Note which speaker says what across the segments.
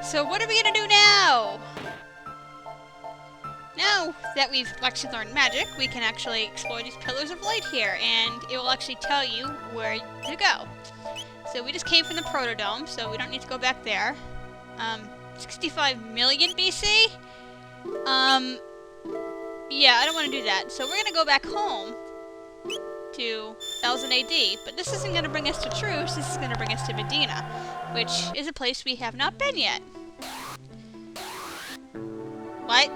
Speaker 1: So what are we gonna do now? Now that we've actually learned magic, we can actually explore these pillars of light here, and it will actually tell you where to go. So we just came from the Protodome, so we don't need to go back there. 65 million BC? Yeah, I don't want to do that. So we're gonna go back home to 1000 AD, but this isn't gonna bring us to Truce, this is gonna bring us to Medina, which is a place we have not been yet. What?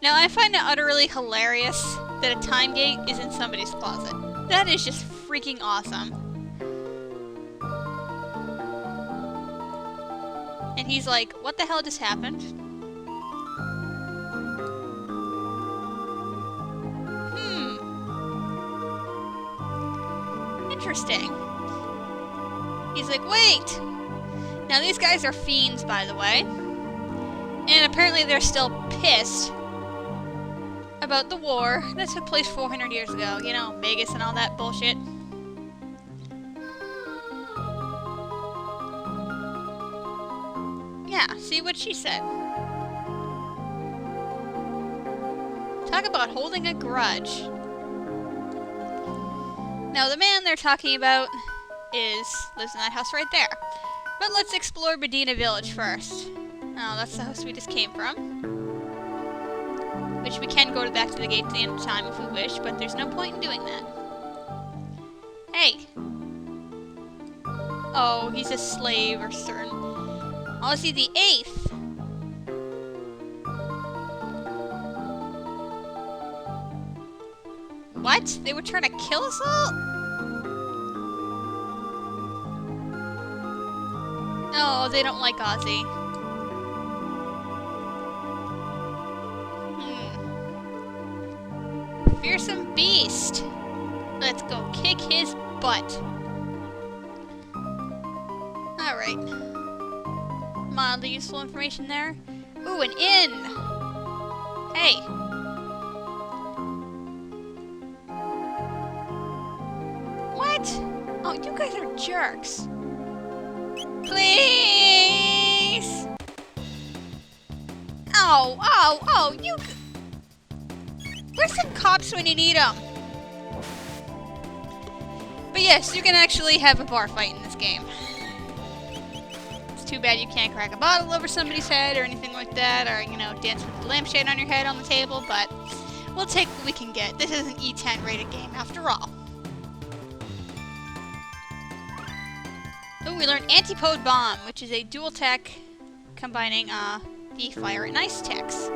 Speaker 1: Now, I find it utterly hilarious that a time gate is in somebody's closet. That is just freaking awesome. And he's like, what the hell just happened? Interesting. He's like, wait! Now, these guys are fiends, by the way. And apparently they're still pissed about the war that took place 400 years ago. You know, Vegas and all that bullshit. Yeah, see what she said. Talk about holding a grudge. Now, the man they're talking about lives in that house right there. But let's explore Medina Village first. Oh, that's the house we just came from. Which we can go back to the gate at the end of time if we wish, but there's no point in doing that. Hey! Oh, he's a slave or certain. Oh, is he the 8th? What? They were trying to kill us all? Oh, they don't like Ozzy. Fearsome beast. Let's go kick his butt. Alright. Mildly useful information there. Ooh, an inn! Hey! What? Oh, you guys are jerks. Please! Oh, oh, oh, you... Where's some cops when you need them? But yes, you can actually have a bar fight in this game. It's too bad you can't crack a bottle over somebody's head or anything like that, or, you know, dance with the lampshade on your head on the table, but we'll take what we can get. This is an E10 rated game, after all. Oh, we learned Antipode Bomb, which is a dual tech combining the fire and ice techs,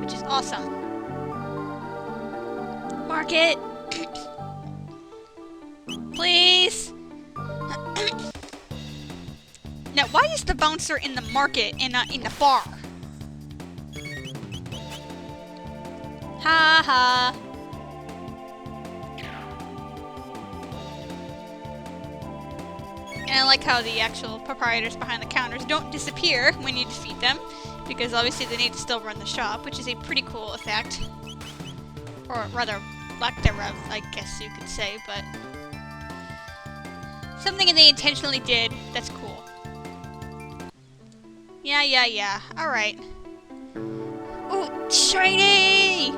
Speaker 1: which is awesome. Market! Please! Now, why is the bouncer in the market and not in the bar? Ha ha! And I like how the actual proprietors behind the counters don't disappear when you defeat them, because obviously they need to still run the shop, which is a pretty cool effect. Or rather, lack thereof, I guess you could say, but something they intentionally did that's cool. Yeah. Alright. Ooh, shiny!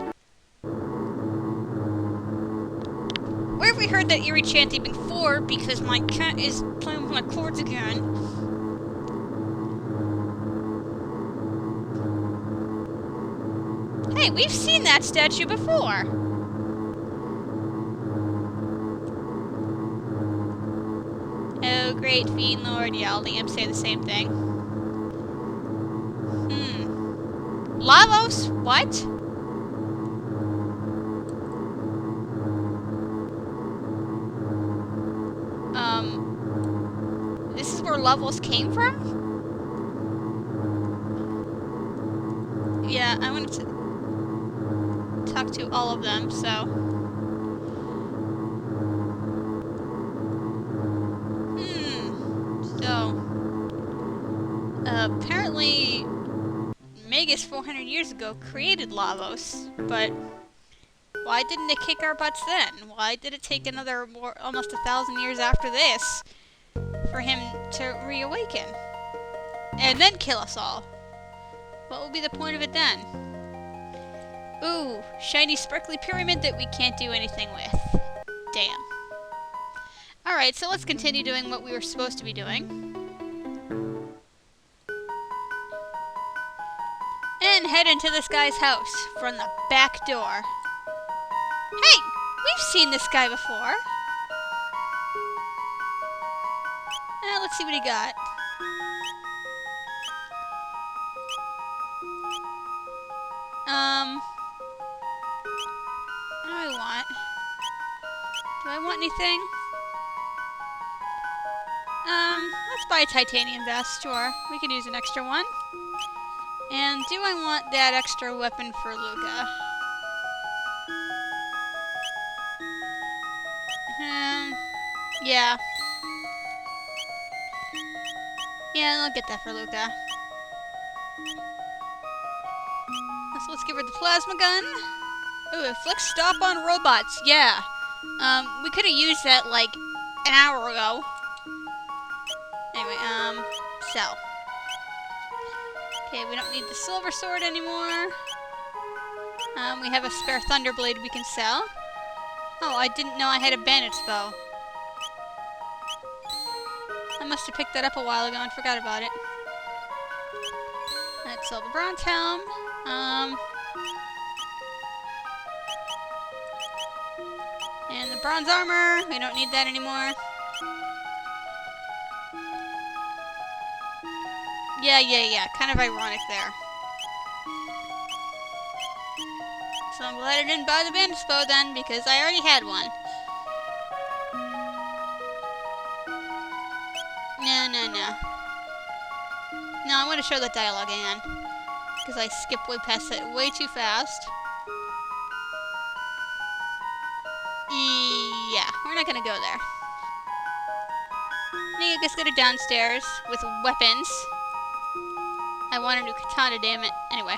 Speaker 1: Where have we heard that eerie chanting before? Because my cat is playing with my chords again. Hey, we've seen that statue before! Oh, great Fiend Lord. Yeah, all the imps say the same thing. Lavos? What? This is where Lavos came from? Yeah, I wanted to talk to all of them, so... apparently... Magus 400 years ago created Lavos, but Why didn't it kick our butts then? Why did it take another almost 1,000 years after this for him to reawaken? And then kill us all? What will be the point of it then? Ooh, shiny sparkly pyramid that we can't do anything with. Damn. Alright, so let's continue doing what we were supposed to be doing. And head into this guy's house from the back door. Hey! We've seen this guy before. Let's see what he got. What do I want? Do I want anything? Let's buy a titanium vest, sure. We could use an extra one. And do I want that extra weapon for Luca? Yeah. Yeah, I'll get that for Luca. So let's give her the plasma gun. Ooh, inflict stop on robots. Yeah. We could have used that like an hour ago. Anyway, sell. Okay, we don't need the silver sword anymore. We have a spare thunderblade we can sell. Oh, I didn't know I had a bandit's bow. I must have picked that up a while ago and forgot about it. Let's sell the bronze helm. And the bronze armor. We don't need that anymore. Yeah. Kind of ironic there. So I'm glad I didn't buy the bandit's bow then, because I already had one. No. No, I want to show that dialogue again. Because I skipped way past it way too fast. Yeah, we're not gonna go there. I guess go to downstairs with weapons. I want a new katana, damn it. Anyway.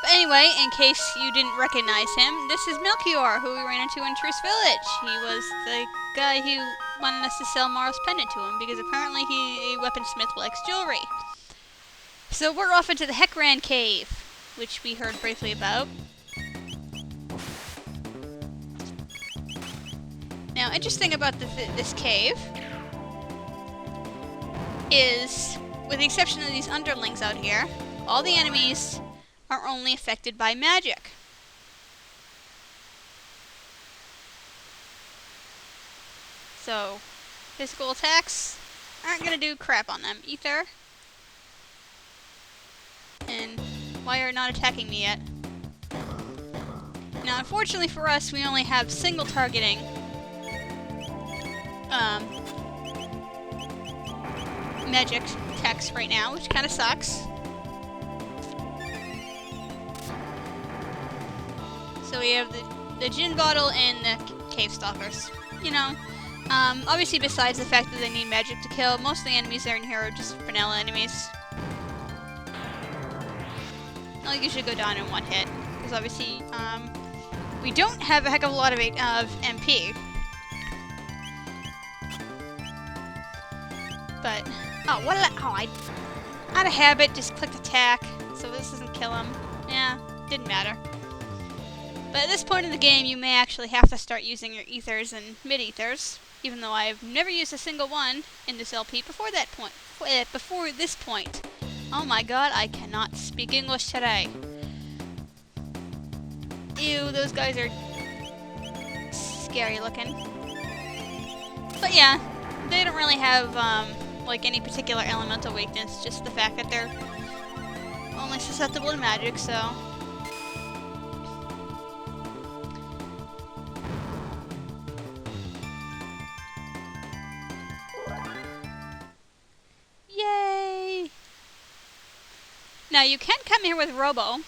Speaker 1: But anyway, in case you didn't recognize him, this is Melchior, who we ran into in Truce Village. He was the guy who wanted us to sell Morrow's pendant to him, because apparently a weaponsmith likes jewelry. So we're off into the Hecran cave, which we heard briefly about. Now, interesting about this cave is, with the exception of these underlings out here, all the enemies are only affected by magic. So, physical attacks aren't going to do crap on them. Ether. And why are you not attacking me yet? Now, unfortunately for us, we only have single targeting magic attacks right now, which kind of sucks. So we have the gin bottle and the cave stalkers. You know, obviously besides the fact that they need magic to kill, most of the enemies that are in here are just vanilla enemies. They'll usually go down in one hit, because obviously we don't have a heck of a lot of MP. But, I out of habit just clicked attack, so this doesn't kill him. Yeah, didn't matter. But at this point in the game, you may actually have to start using your ethers and mid-ethers, even though I've never used a single one in this LP before that point. Before this point. Oh my god, I cannot speak English today. Ew, those guys are scary looking. But yeah, they don't really have, like any particular elemental weakness, just the fact that they're only susceptible to magic, so. Yay! Now you can come here with Robo,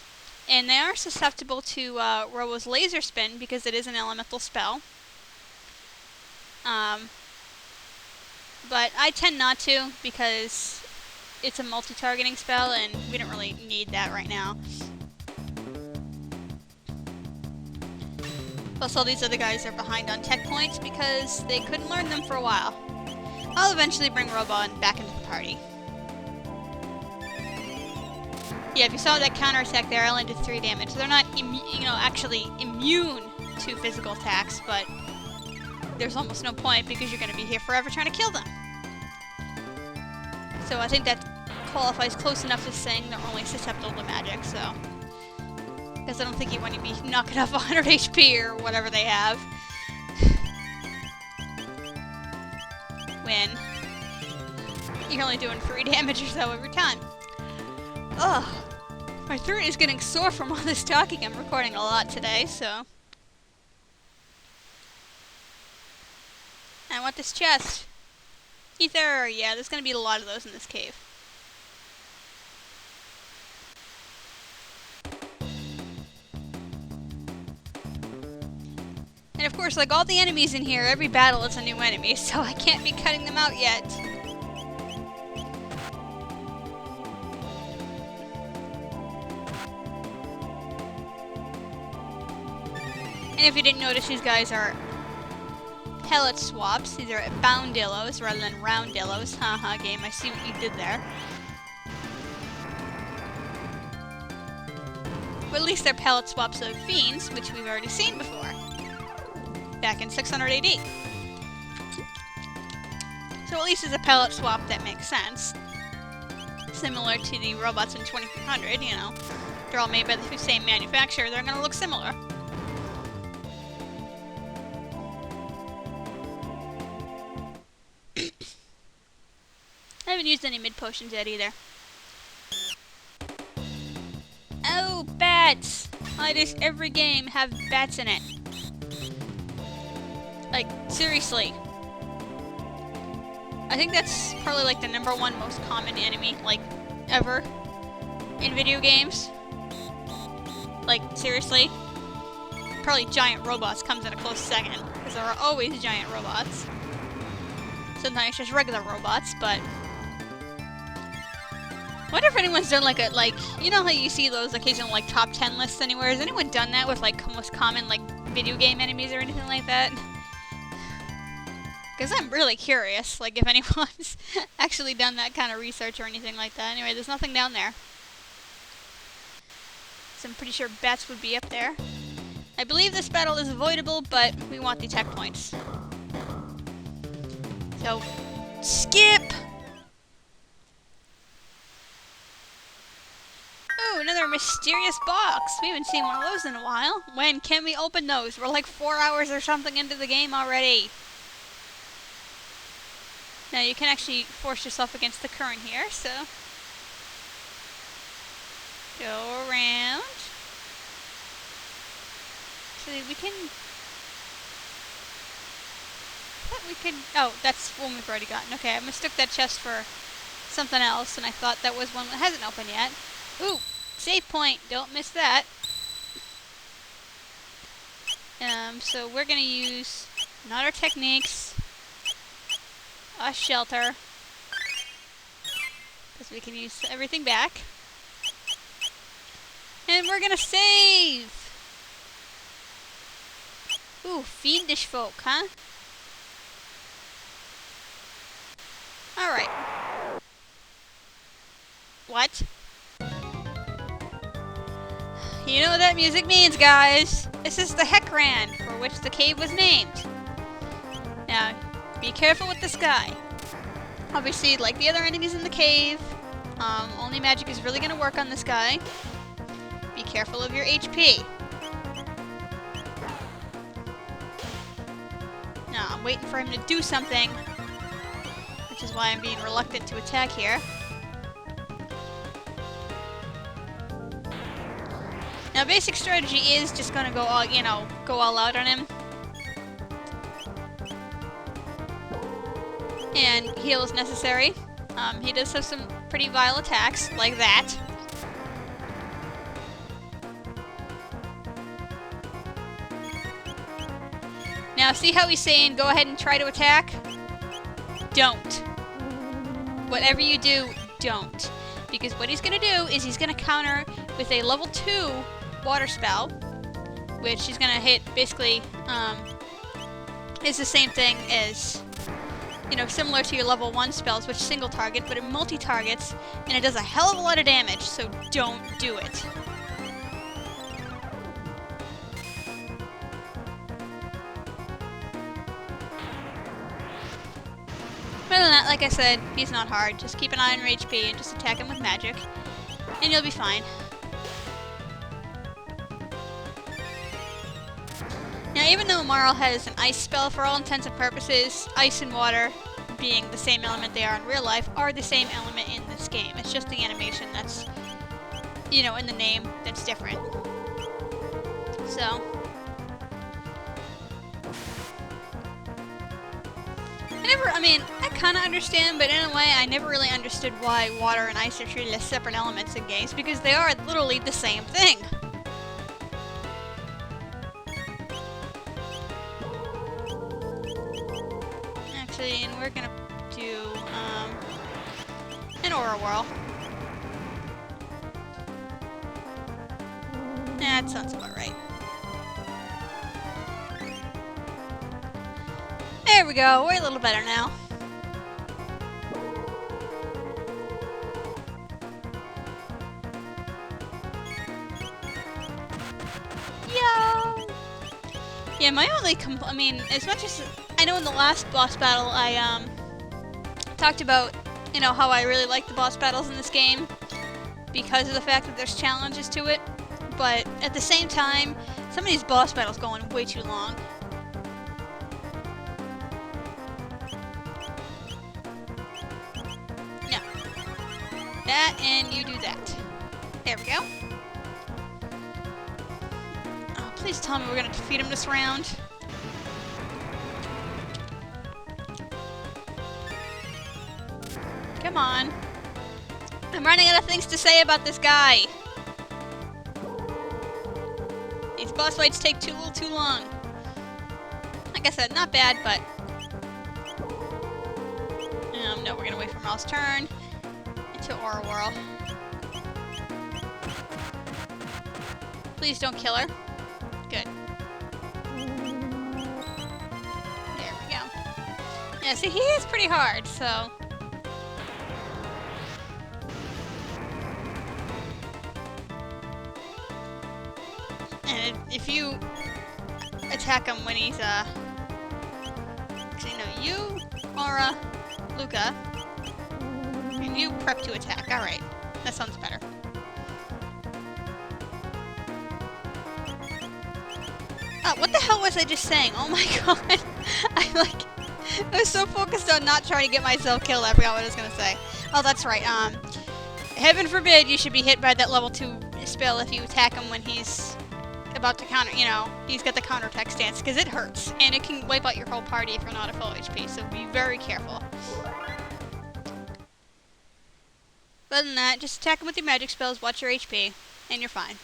Speaker 1: and they are susceptible to Robo's laser spin because it is an elemental spell. But I tend not to because it's a multi-targeting spell and we don't really need that right now. Plus all these other guys are behind on tech points because they couldn't learn them for a while. I'll eventually bring Robon back into the party. Yeah, if you saw that counterattack there, I only did 3 damage. They're not, actually immune to physical attacks, but there's almost no point because you're going to be here forever trying to kill them. So I think that qualifies close enough to saying they're only susceptible to magic, so... Because I don't think you want to be knocking off 100 HP or whatever they have. When you're only doing 3 damage or so every time. Ugh. My throat is getting sore from all this talking. I'm recording a lot today, so... I want this chest. Ether! Yeah, there's gonna be a lot of those in this cave. And of course, like all the enemies in here, every battle is a new enemy, so I can't be cutting them out yet. And if you didn't notice, these guys are pellet swaps. These are boundillos rather than roundillos. Haha, game, I see what you did there. But at least they're pellet swaps of fiends, which we've already seen before. Back in 600 AD. So at least it's a pellet swap that makes sense. Similar to the robots in 2300, you know. They're all made by the same manufacturer, they're gonna look similar. I haven't used any mid potions yet either. Oh, bats! Why does every game have bats in it? Like, seriously. I think that's probably like the #1 most common enemy, like, ever in video games. Like, seriously. Probably giant robots comes in a close second, because there are always giant robots. Sometimes just regular robots, but... I wonder if anyone's done like you know how you see those occasional like top 10 lists anywhere? Has anyone done that with like most common like video game enemies or anything like that? Because I'm really curious, like if anyone's actually done that kind of research or anything like that. Anyway, there's nothing down there. So I'm pretty sure bats would be up there. I believe this battle is avoidable, but we want the tech points. So, skip! Ooh, another mysterious box. We haven't seen one of those in a while. When can we open those? We're like 4 hours or something into the game already. Now you can actually force yourself against the current here, so... Go around. So we can... I thought we could... Oh, that's one we've already gotten. Okay, I mistook that chest for something else, and I thought that was one that hasn't opened yet. Ooh, save point. Don't miss that. So we're gonna use not our techniques, a shelter, because we can use everything back. And we're gonna save! Ooh, fiendish folk, huh? Alright. What? You know what that music means, guys. This is the Hecran, for which the cave was named. Now, be careful with this guy. Obviously, like the other enemies in the cave, only magic is really going to work on this guy. Be careful of your HP. Now, I'm waiting for him to do something, which is why I'm being reluctant to attack here. Now, basic strategy is just gonna go all, go all out on him. And heal is necessary. He does have some pretty vile attacks, like that. Now, see how he's saying, go ahead and try to attack? Don't. Whatever you do, don't. Because what he's gonna do is he's gonna counter with a level 2 water spell, which is gonna hit basically, is the same thing as, you know, similar to your level 1 spells, which single target, but it multi-targets, and it does a hell of a lot of damage, so don't do it. Other than that, like I said, he's not hard. Just keep an eye on your HP and just attack him with magic, and you'll be fine. Now, even though Marl has an ice spell, for all intents and purposes, ice and water, being the same element they are in real life, are the same element in this game. It's just the animation that's, you know, in the name that's different. So, I kind of understand, but in a way, I never really understood why water and ice are treated as separate elements in games, because they are literally the same thing. Actually, and we're gonna do, an Aura Whirl. That sounds about right. There we go, we're a little better now. Yeah, my only as much as I know in the last boss battle I talked about, you know, how I really like the boss battles in this game because of the fact that there's challenges to it, but at the same time, some of these boss battles go on way too long. No. That, and you do that. There we go. Please tell me we're gonna defeat him this round. Come on. I'm running out of things to say about this guy. These boss fights take too long. Like I said, not bad, but... no, we're gonna wait for Marl's turn. Into Aura Whirl. Please don't kill her. Good. There we go. Yeah, see, he is pretty hard, so... And if you attack him when he's, actually, no, you, Aura, Luca, and you prep to attack. Alright, that sounds better. What the hell was I just saying? Oh my god. I was so focused on not trying to get myself killed, I forgot what I was gonna say. Oh, that's right, heaven forbid you should be hit by that level 2 spell if you attack him when he's about to counter, you know, he's got the counterattack stance, because it hurts, and it can wipe out your whole party if you're not at full HP, so be very careful. Other than that, just attack him with your magic spells, watch your HP, and you're fine.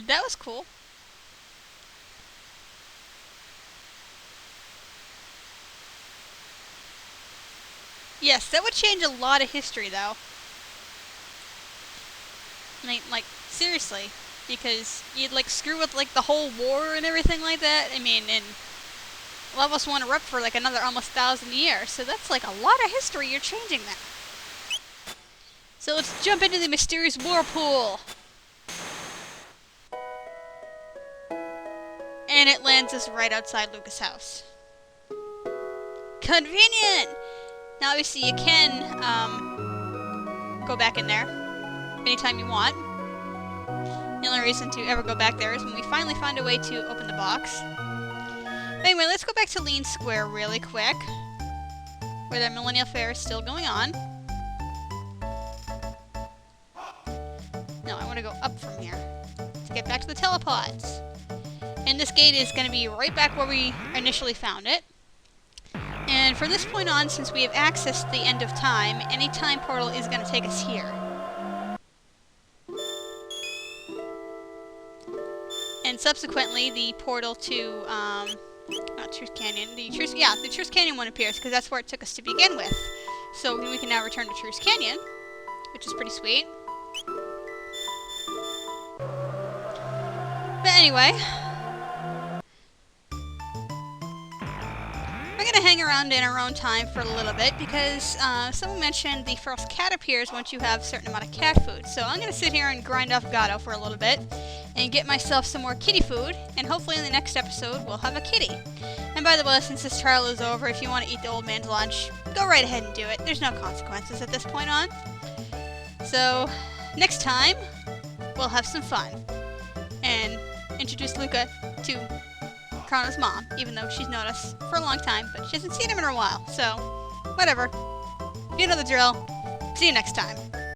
Speaker 1: That was cool. Yes, that would change a lot of history, though. I mean, like, seriously. Because you'd, like, screw with, like, the whole war and everything like that. I mean, and levels 1 are up for, like, another almost 1,000 years. So that's, like, a lot of history you're changing there. So let's jump into the mysterious whirlpool. And it lands us right outside Lucas' house. Convenient! Now, obviously, you can go back in there anytime you want. The only reason to ever go back there is when we finally find a way to open the box. But anyway, let's go back to Lean Square really quick, where the Millennial Fair is still going on. No, I want to go up from here to get back to the telepods. And this gate is going to be right back where we initially found it. And from this point on, since we have accessed the end of time, any time portal is going to take us here. And subsequently, the portal to Not Truth Canyon. The Truth Canyon one appears because that's where it took us to begin with. So we can now return to Truth Canyon, which is pretty sweet. But anyway, we're going to hang around in our own time for a little bit because someone mentioned the first cat appears once you have a certain amount of cat food. So I'm going to sit here and grind off Gato for a little bit and get myself some more kitty food, and hopefully in the next episode we'll have a kitty. And by the way, since this trial is over, if you want to eat the old man's lunch, go right ahead and do it. There's no consequences at this point on. So next time, we'll have some fun and introduce Luca to Chrono's mom, even though she's known us for a long time, but she hasn't seen him in a while, so whatever. You know the drill. See you next time.